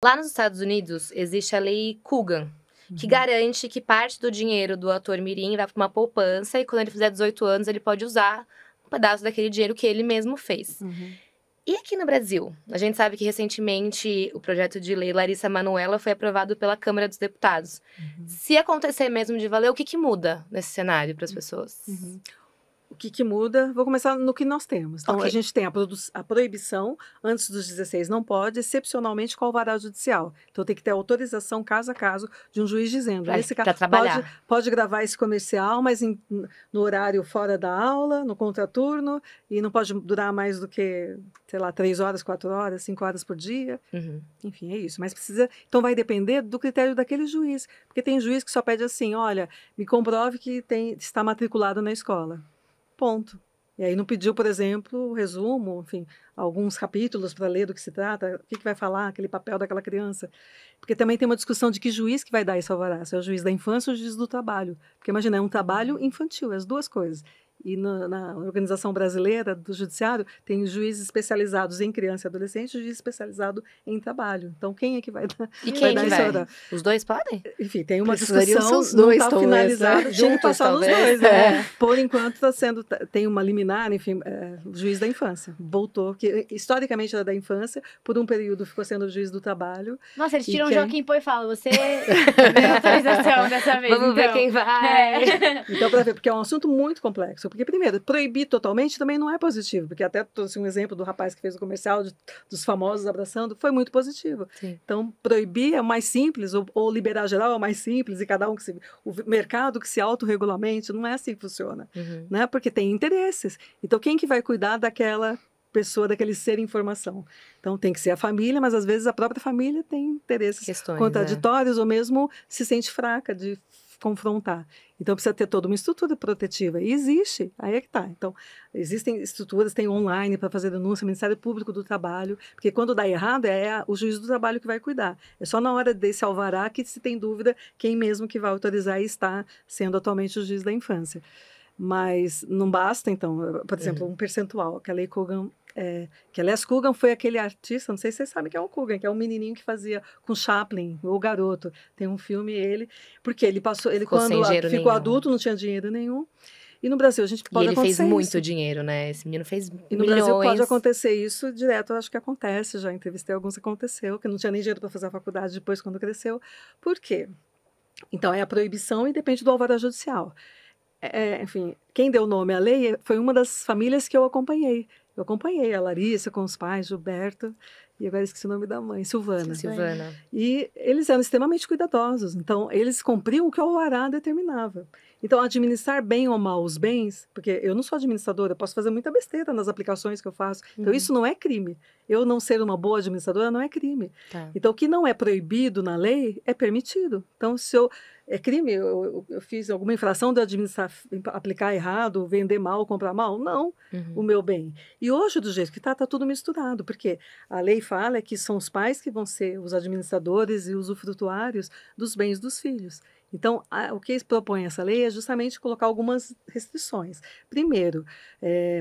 Lá nos Estados Unidos, existe a lei Coogan, que garante que parte do dinheiro do ator mirim vai para uma poupança e quando ele fizer 18 anos, ele pode usar um pedaço daquele dinheiro que ele mesmo fez. E aqui no Brasil? A gente sabe que recentemente o projeto de lei Larissa Manoela foi aprovado pela Câmara dos Deputados. Se acontecer mesmo de valer, o que muda nesse cenário para as pessoas? O que muda? Vou começar no que nós temos. Então, a gente tem a proibição, antes dos 16 não pode, excepcionalmente com alvará judicial. Então, tem que ter autorização, caso a caso, de um juiz dizendo. Nesse caso, pode gravar esse comercial, mas no horário fora da aula, no contraturno, e não pode durar mais do que, sei lá, 3 horas, 4 horas, 5 horas por dia. Enfim, é isso. Mas precisa... Então, vai depender do critério daquele juiz. Porque tem juiz que só pede assim, olha, me comprove que está matriculado na escola. Ponto. E aí não pediu, por exemplo, o resumo, enfim, alguns capítulos para ler do que se trata, o que vai falar, aquele papel daquela criança. Porque também tem uma discussão de que juiz que vai dar esse alvará, se é o juiz da infância ou o juiz do trabalho. Porque imagina, é um trabalho infantil, as duas coisas. E na organização brasileira do judiciário, tem juízes especializados em criança e adolescente e juiz especializado em trabalho. Então, quem é que vai dar? E quem vai dar? Os dois podem? Enfim, tem uma discussão, não está finalizada, tem que passar nos dois, né? Por enquanto, tem uma liminar, enfim, juiz da infância. Voltou, que historicamente era da infância, por um período ficou sendo o juiz do trabalho. Nossa, eles tiram o Joaquim Pô e falam, você tem autorização dessa vez. Vamos ver quem vai. Então, para ver, porque é um assunto muito complexo. Porque, primeiro, proibir totalmente também não é positivo, porque até trouxe um exemplo do rapaz que fez o comercial dos famosos abraçando, foi muito positivo. Sim. Então, proibir é o mais simples, ou liberar geral é o mais simples, e cada um o mercado que se autorregulamente, não é assim que funciona, né? Porque tem interesses. Então, quem que vai cuidar daquela pessoa, daquele ser em formação? Então, tem que ser a família, mas às vezes a própria família tem interesses contraditórios, ou mesmo se sente fraca de confrontar. Então, precisa ter toda uma estrutura protetiva. E existe, aí é que está. Então, existem estruturas, tem online para fazer denúncia, Ministério Público do Trabalho, porque quando dá errado é o juiz do trabalho que vai cuidar. É só na hora desse alvará que se tem dúvida quem mesmo que vai autorizar e está sendo atualmente o juiz da infância. Mas não basta, então, por exemplo, um percentual, que a lei Coogan, que aliás Coogan foi aquele artista, não sei se vocês sabem que é o Coogan, que é um menininho que fazia com Chaplin, o Garoto, tem um filme porque ele quando ficou adulto não tinha dinheiro nenhum, e no Brasil a gente pode acontecer isso. E ele fez muito dinheiro, né? Esse menino fez milhões. E no Brasil pode acontecer isso direto, eu acho que acontece, já entrevistei alguns que aconteceu, que não tinha nem dinheiro para fazer a faculdade depois quando cresceu. Por quê? Então é a proibição e depende do alvará judicial. Enfim, quem deu nome à lei foi uma das famílias que eu acompanhei. Eu acompanhei a Larissa com os pais, Gilberto, e agora esqueci o nome da mãe, Silvana. E eles eram extremamente cuidadosos, então eles cumpriam o que o alvará determinava. Então, administrar bem ou mal os bens, porque eu não sou administradora, eu posso fazer muita besteira nas aplicações que eu faço, então isso não é crime. Eu não ser uma boa administradora não é crime. Então, o que não é proibido na lei é permitido. Então, se é crime, eu fiz alguma infração de administrar, aplicar errado, vender mal, comprar mal? Não, o meu bem. E hoje, do jeito que está tudo misturado, porque a lei fala que são os pais que vão ser os administradores e usufrutuários dos bens dos filhos. Então, o que propõe essa lei é justamente colocar algumas restrições. Primeiro,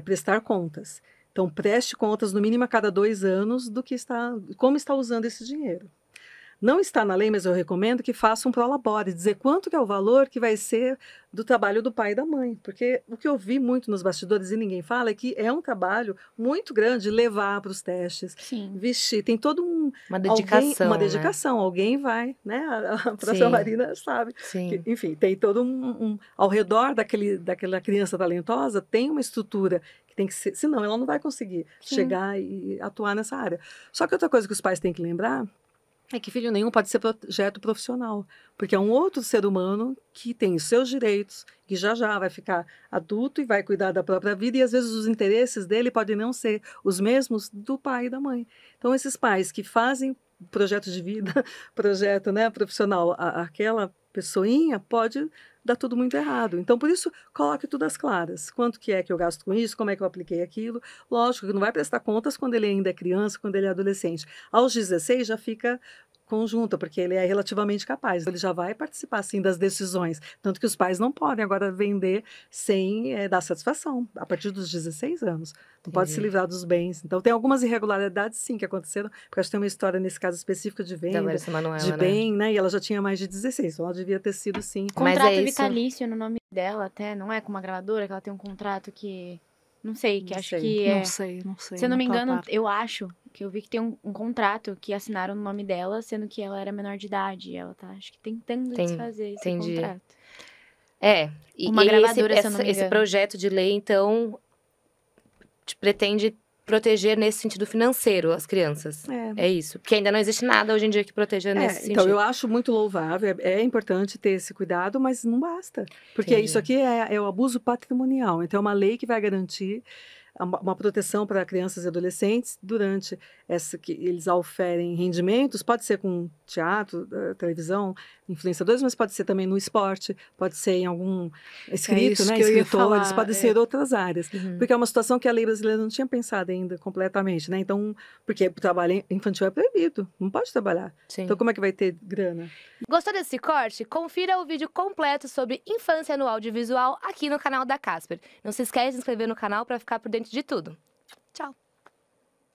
prestar contas. Então, preste contas no mínimo a cada 2 anos como está usando esse dinheiro. Não está na lei, mas eu recomendo que faça um prolabore, dizer quanto que é o valor que vai ser do trabalho do pai e da mãe. Porque o que eu vi muito nos bastidores e ninguém fala é que é um trabalho muito grande levar para os testes, vestir. Tem todo uma dedicação. Uma dedicação. Alguém vai, né? A professora Marina sabe. Que, enfim, tem todo ao redor daquela criança talentosa, tem uma estrutura que tem que ser, senão ela não vai conseguir chegar e atuar nessa área. Só que outra coisa que os pais têm que lembrar é que filho nenhum pode ser projeto profissional, porque é um outro ser humano que tem os seus direitos, que já vai ficar adulto e vai cuidar da própria vida, e às vezes os interesses dele podem não ser os mesmos do pai e da mãe. Então, esses pais que fazem projeto de vida, projeto, né, profissional, aquela pessoinha pode dar tudo muito errado. Então, por isso, coloque tudo às claras. Quanto que é que eu gasto com isso? Como é que eu apliquei aquilo? Lógico que não vai prestar contas quando ele ainda é criança, quando ele é adolescente. Aos 16 já fica conjunta, porque ele é relativamente capaz. Ele já vai participar, sim, das decisões. Tanto que os pais não podem agora vender sem dar satisfação, a partir dos 16 anos. Não pode se livrar dos bens. Então, tem algumas irregularidades, sim, que aconteceram, porque acho que tem uma história, nesse caso específico, de venda, Manuela, de bem, né? E ela já tinha mais de 16, então ela devia ter sido, sim. Contrato isso... vitalício no nome dela até, não é com uma gravadora, que ela tem um contrato que... Não sei, que Não acho sei. que é... Não sei. Se eu não me tô a engano, par. eu acho que eu vi que tem um contrato que assinaram no nome dela, sendo que ela era menor de idade. E ela tá, acho que, tentando desfazer esse entendi. contrato. E Uma gravadora, se eu não me esse engano. projeto de lei, então, pretende proteger nesse sentido financeiro as crianças. É isso. Porque ainda não existe nada hoje em dia que proteja nesse sentido. Então, eu acho muito louvável, é importante ter esse cuidado, mas não basta. Porque isso aqui é o abuso patrimonial. Então, é uma lei que vai garantir uma proteção para crianças e adolescentes durante essa que eles oferem rendimentos, pode ser com teatro, televisão, influenciadores, mas pode ser também no esporte, pode ser em algum escrito, isso né, que eu ia escritores, falar, pode ser outras áreas. Uhum. Porque é uma situação que a lei brasileira não tinha pensado ainda completamente, né? Então, porque o trabalho infantil é proibido, não pode trabalhar. Sim. Então, como é que vai ter grana? Gostou desse corte? Confira o vídeo completo sobre infância no audiovisual aqui no canal da Casper. Não se esquece de se inscrever no canal para ficar por dentro de tudo. Tchau!